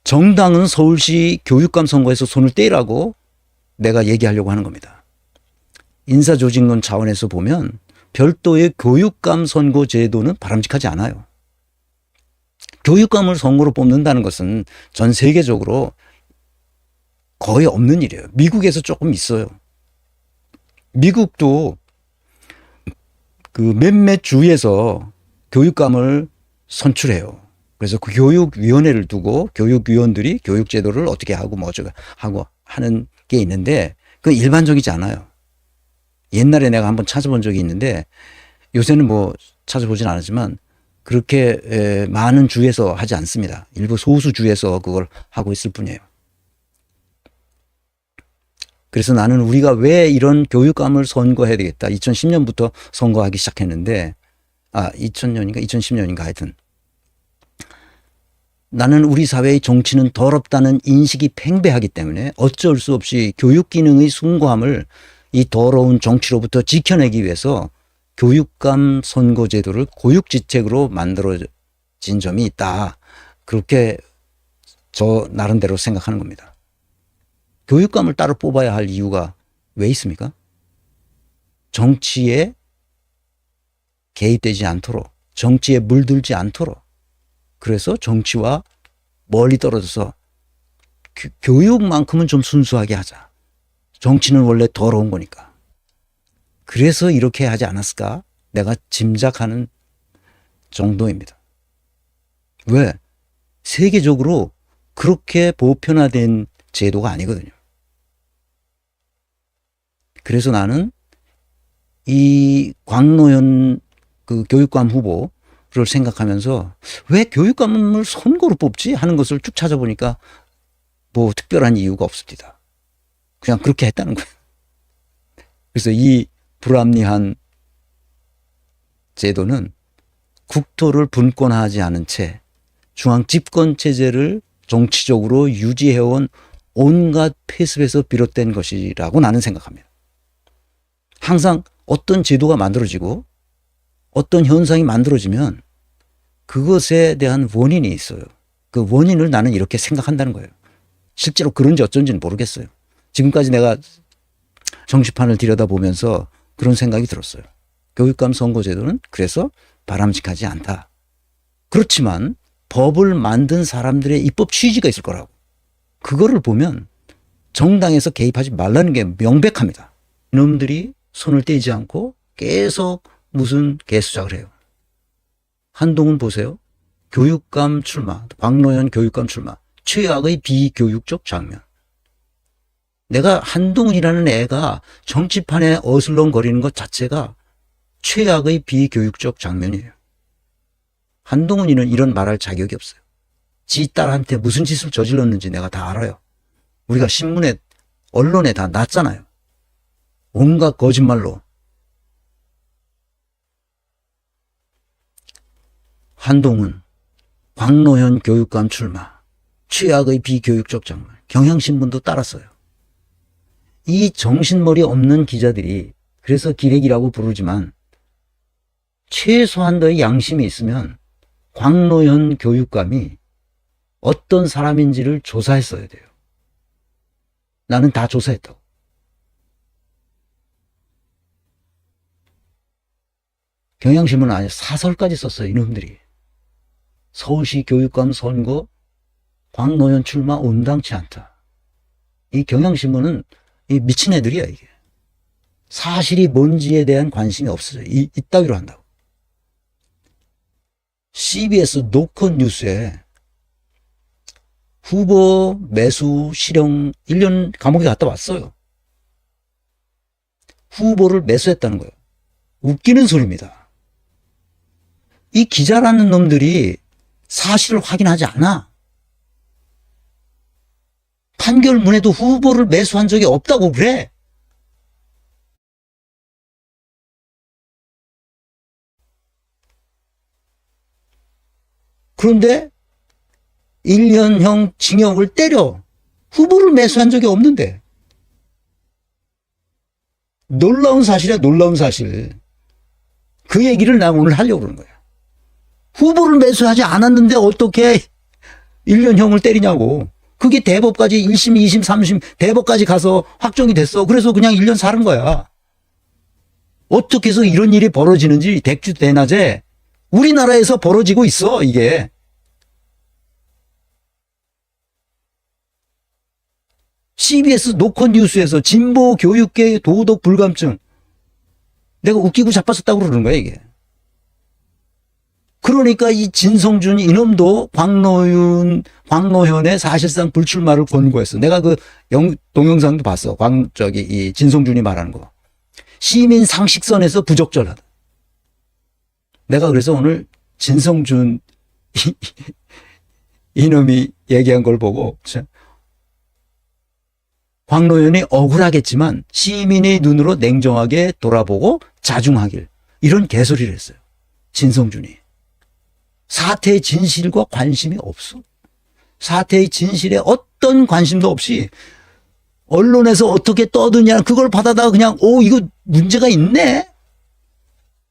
정당은 서울시 교육감 선거에서 손을 떼라고 내가 얘기하려고 하는 겁니다. 인사조직론 차원에서 보면 별도의 교육감 선거 제도는 바람직하지 않아요. 교육감을 선거로 뽑는다는 것은 전 세계적으로 거의 없는 일이에요. 미국에서 조금 있어요. 미국도 그 몇몇 주에서 교육감을 선출해요. 그래서 그 교육위원회를 두고 교육위원들이 교육제도를 어떻게 하고 뭐 어쩌고 하고 하는 게 있는데 그건 일반적이지 않아요. 옛날에 내가 한번 찾아본 적이 있는데 요새는 뭐 찾아보진 않았지만 그렇게 많은 주에서 하지 않습니다. 일부 소수 주에서 그걸 하고 있을 뿐이에요. 그래서 나는 우리가 왜 이런 교육감을 선거해야 되겠다. 2010년부터 선거하기 시작했는데 2000년인가 2010년인가 하여튼 나는 우리 사회의 정치는 더럽다는 인식이 팽배하기 때문에 어쩔 수 없이 교육 기능의 숭고함을 이 더러운 정치로부터 지켜내기 위해서 교육감 선거제도를 고육지책으로 만들어진 점이 있다. 그렇게 저 나름대로 생각하는 겁니다. 교육감을 따로 뽑아야 할 이유가 왜 있습니까? 정치에 개입되지 않도록, 정치에 물들지 않도록. 그래서 정치와 멀리 떨어져서 교육만큼은 좀 순수하게 하자. 정치는 원래 더러운 거니까. 그래서 이렇게 하지 않았을까? 내가 짐작하는 정도입니다. 왜? 세계적으로 그렇게 보편화된 제도가 아니거든요. 그래서 나는 이 광노현 그 교육감 후보를 생각하면서 왜 교육감을 선거로 뽑지? 하는 것을 쭉 찾아보니까 뭐 특별한 이유가 없습니다. 그냥 그렇게 했다는 거예요. 그래서 이 불합리한 제도는 국토를 분권하지 않은 채 중앙 집권 체제를 정치적으로 유지해온 온갖 폐습에서 비롯된 것이라고 나는 생각합니다. 항상 어떤 제도가 만들어지고 어떤 현상이 만들어지면 그것에 대한 원인이 있어요. 그 원인을 나는 이렇게 생각한다는 거예요. 실제로 그런지 어쩐지는 모르겠어요. 지금까지 내가 정치판을 들여다보면서 그런 생각이 들었어요. 교육감 선거제도는 그래서 바람직하지 않다. 그렇지만 법을 만든 사람들의 입법 취지가 있을 거라고. 그거를 보면 정당에서 개입하지 말라는 게 명백합니다. 이놈들이 손을 떼지 않고 계속 무슨 개수작을 해요. 한동훈 보세요. 교육감 출마, 광노현 교육감 출마, 최악의 비교육적 장면. 내가 한동훈이라는 애가 정치판에 어슬렁거리는 것 자체가 최악의 비교육적 장면이에요. 한동훈이는 이런 말할 자격이 없어요. 지 딸한테 무슨 짓을 저질렀는지 내가 다 알아요. 우리가 신문에, 언론에 다 났잖아요. 온갖 거짓말로. 한동훈, 광노현 교육감 출마, 최악의 비교육적 장면. 경향신문도 따랐어요. 이 정신머리 없는 기자들이 그래서 기레기라고 부르지만 최소한도의 양심이 있으면 광노현 교육감이 어떤 사람인지를 조사했어야 돼요. 나는 다 조사했다고. 경향신문은 아니 사설까지 썼어요. 이놈들이. 서울시 교육감 선거 광노현 출마 온당치 않다. 이 경향신문은 이 미친 애들이야 이게. 사실이 뭔지에 대한 관심이 없어요. 이따위로 한다고. CBS 노컷 뉴스에 후보 매수 실형 1년 감옥에 갔다 왔어요. 후보를 매수했다는 거예요. 웃기는 소리입니다. 이 기자라는 놈들이 사실을 확인하지 않아. 판결문에도 후보를 매수한 적이 없다고 그래. 그런데 1년형 징역을 때려. 후보를 매수한 적이 없는데. 놀라운 사실이야, 놀라운 사실. 그 얘기를 나 오늘 하려고 그러는 거야. 후보를 매수하지 않았는데 어떻게 1년형을 때리냐고. 그게 대법까지 1심, 2심, 3심 대법까지 가서 확정이 됐어. 그래서 그냥 1년 사는 거야. 어떻게 해서 이런 일이 벌어지는지 대추대낮에 우리나라에서 벌어지고 있어, 이게. CBS 노컷 뉴스에서 진보 교육계 도덕 불감증. 내가 웃기고 자빠졌다고 그러는 거야, 이게. 그러니까 이 진성준 이놈도 광노현의 사실상 불출마를 권고했어. 내가 그 동영상도 봤어. 이 진성준이 말하는 거. 시민 상식선에서 부적절하다. 내가 그래서 오늘 진성준 이놈이 얘기한 걸 보고 광노현이 억울하겠지만 시민의 눈으로 냉정하게 돌아보고 자중하길. 이런 개소리를 했어요. 진성준이. 사태의 진실과 관심이 없어. 사태의 진실에 어떤 관심도 없이 언론에서 어떻게 떠드냐 그걸 받아다가 그냥 이거 문제가 있네.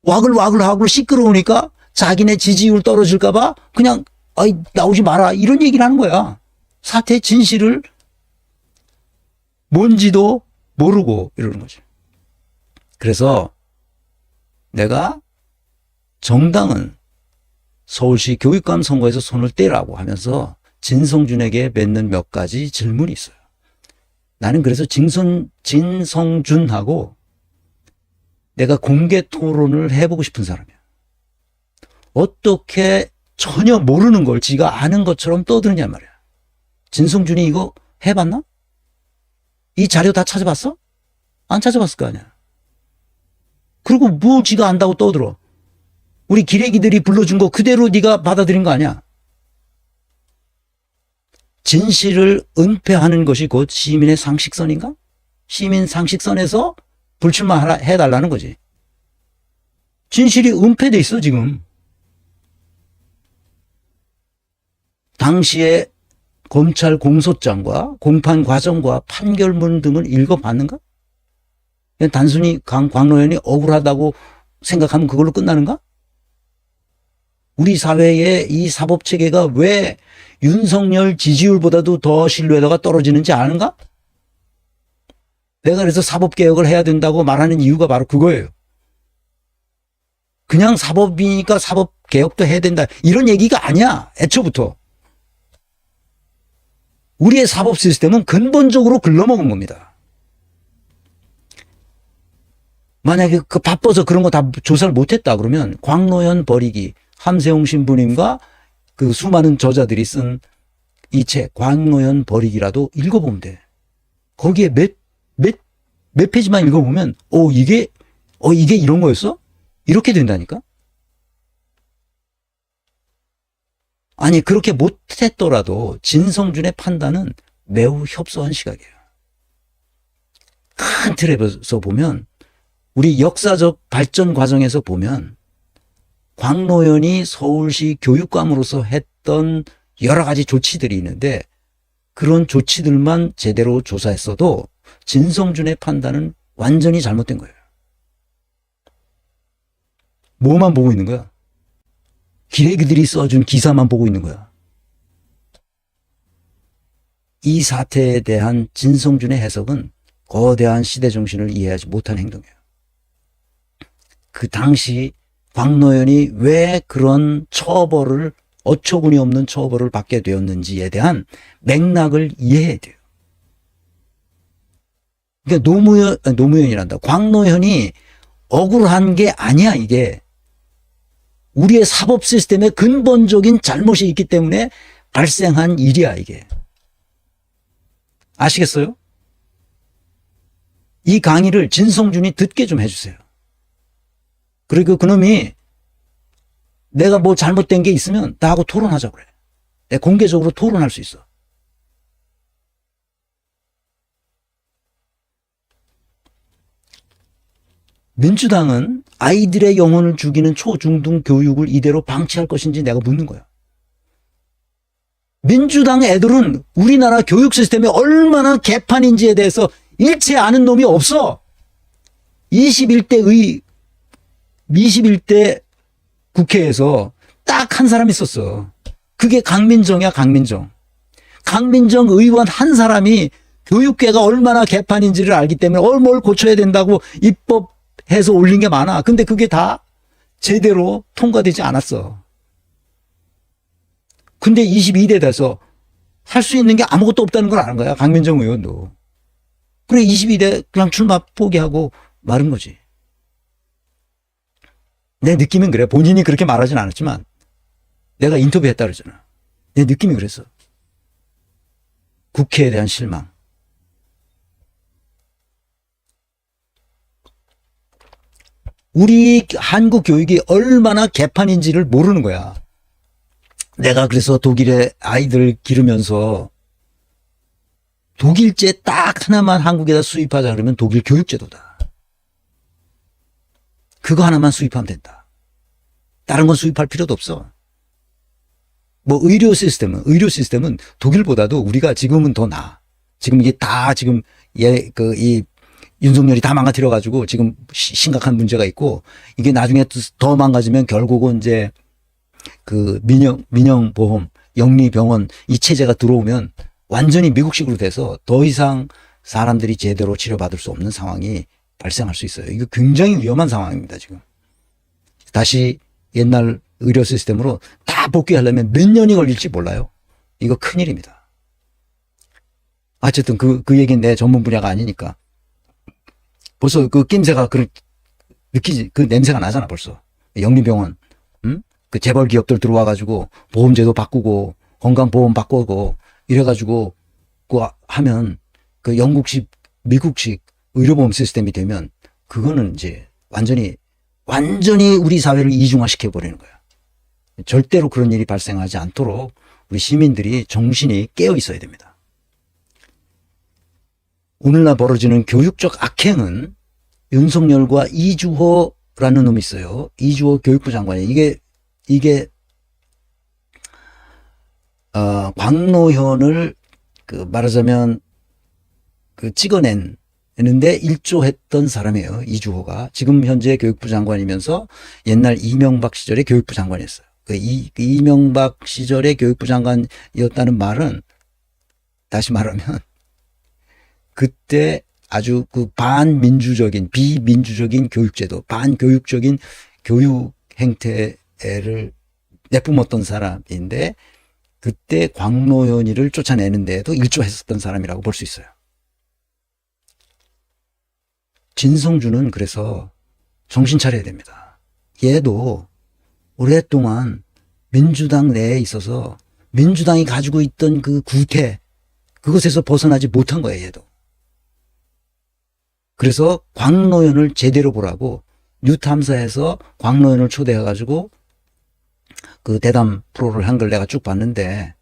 와글와글하고 시끄러우니까 자기네 지지율 떨어질까 봐 그냥 나오지 마라 이런 얘기를 하는 거야. 사태의 진실을 뭔지도 모르고 이러는 거지. 그래서 내가 정당은 서울시 교육감 선거에서 손을 떼라고 하면서 진성준에게 맺는 몇 가지 질문이 있어요. 나는 그래서 진성준하고 내가 공개 토론을 해보고 싶은 사람이야. 어떻게 전혀 모르는 걸 지가 아는 것처럼 떠드느냐 말이야. 진성준이 이거 해봤나? 이 자료 다 찾아봤어? 안 찾아봤을 거 아니야. 그리고 뭐 지가 안다고 떠들어. 우리 기레기들이 불러준 거 그대로 네가 받아들인 거 아니야. 진실을 은폐하는 것이 곧 시민의 상식선인가? 시민 상식선에서 불출마해달라는 거지. 진실이 은폐돼 있어 지금. 당시에 검찰 공소장과 공판 과정과 판결문 등을 읽어봤는가? 그냥 단순히 광노현이 억울하다고 생각하면 그걸로 끝나는가? 우리 사회의 이 사법체계가 왜 윤석열 지지율보다도 더 신뢰도가 떨어지는지 아는가? 내가 그래서 사법개혁을 해야 된다고 말하는 이유가 바로 그거예요. 그냥 사법이니까 사법개혁도 해야 된다 이런 얘기가 아니야. 애초부터. 우리의 사법 시스템은 근본적으로 글러먹은 겁니다. 만약에 바빠서 그런 거 다 조사를 못했다 그러면 광노현 버리기 함세웅 신부님과 그 수많은 저자들이 쓴 이 책 광노현 버리기라도 읽어보면 돼. 거기에 몇 페이지만 읽어보면 이게 이런 거였어? 이렇게 된다니까? 아니 그렇게 못했더라도 진성준의 판단은 매우 협소한 시각이에요. 큰 틀에서 보면 우리 역사적 발전 과정에서 보면 광노현이 서울시 교육감으로서 했던 여러 가지 조치들이 있는데 그런 조치들만 제대로 조사했어도 진성준의 판단은 완전히 잘못된 거예요. 뭐만 보고 있는 거야? 기레기들이 써준 기사만 보고 있는 거야. 이 사태에 대한 진성준의 해석은 거대한 시대 정신을 이해하지 못한 행동이에요. 그 당시 광노현이 왜 그런 처벌을 어처구니 없는 처벌을 받게 되었는지에 대한 맥락을 이해해야 돼요. 그러니까 노무현이란다. 광노현이 억울한 게 아니야 이게. 우리의 사법 시스템에 근본적인 잘못이 있기 때문에 발생한 일이야 이게. 아시겠어요? 이 강의를 진성준이 듣게 좀 해주세요. 그리고 그놈이 내가 뭐 잘못된 게 있으면 나하고 토론하자고 그래. 내가 공개적으로 토론할 수 있어. 민주당은 아이들의 영혼을 죽이는 초중등 교육을 이대로 방치할 것인지 내가 묻는 거야. 민주당 애들은 우리나라 교육 시스템이 얼마나 개판인지에 대해서 일체 아는 놈이 없어. 21대 국회에서 딱 한 사람 있었어. 그게 강민정이야, 강민정. 강민정 의원 한 사람이 교육계가 얼마나 개판인지를 알기 때문에 뭘 고쳐야 된다고 입법해서 올린 게 많아. 근데 그게 다 제대로 통과되지 않았어. 근데 22대 돼서 할 수 있는 게 아무것도 없다는 걸 아는 거야, 강민정 의원도. 그래, 22대 그냥 출마 포기하고 마른 거지. 내 느낌은 그래. 본인이 그렇게 말하진 않았지만 내가 인터뷰했다 그러잖아. 내 느낌이 그랬어. 국회에 대한 실망. 우리 한국 교육이 얼마나 개판인지를 모르는 거야. 내가 그래서 독일에 아이들 기르면서 독일제 딱 하나만 한국에다 수입하자 그러면 독일 교육제도다. 그거 하나만 수입하면 된다. 다른 건 수입할 필요도 없어. 뭐 의료 시스템은 독일보다도 우리가 지금은 더 나아. 지금 이게 다 지금 이 윤석열이 다 망가뜨려가지고 지금 심각한 문제가 있고, 이게 나중에 더 망가지면 결국은 이제 그 민영보험, 영리병원 이 체제가 들어오면 완전히 미국식으로 돼서 더 이상 사람들이 제대로 치료받을 수 없는 상황이 발생할 수 있어요. 이거 굉장히 위험한 상황입니다, 지금. 다시 옛날 의료 시스템으로 다 복귀하려면 몇 년이 걸릴지 몰라요. 이거 큰일입니다. 어쨌든 그 얘기는 내 전문 분야가 아니니까. 벌써 그 낌새가 느끼지, 그 냄새가 나잖아, 벌써. 영리병원, 그 재벌 기업들 들어와가지고 보험제도 바꾸고 건강보험 바꾸고 이래가지고 그 하면 그 영국식, 미국식 의료보험 시스템이 되면 그거는 이제 완전히 우리 사회를 이중화시켜버리는 거야. 절대로 그런 일이 발생하지 않도록 우리 시민들이 정신이 깨어 있어야 됩니다. 오늘날 벌어지는 교육적 악행은 윤석열과 이주호라는 놈이 있어요. 이주호 교육부 장관이. 이게 광노현을 말하자면 찍어내는데 일조했던 사람이에요. 이주호가. 지금 현재 교육부 장관이면서 옛날 이명박 시절에 교육부 장관이었어요. 이명박 시절에 교육부 장관이었다는 말은, 다시 말하면 그때 아주 반민주적인, 비민주적인 교육제도, 반교육적인 교육 행태를 내뿜었던 사람인데, 그때 광노현이를 쫓아내는 데에도 일조했었던 사람이라고 볼 수 있어요. 진성준은 그래서 정신 차려야 됩니다. 얘도 오랫동안 민주당 내에 있어서 민주당이 가지고 있던 그 구태, 그것에서 벗어나지 못한 거예요, 얘도. 그래서 광노현을 제대로 보라고 뉴탐사에서 광노현을 초대해가지고 그 대담 프로를 한 걸 내가 쭉 봤는데,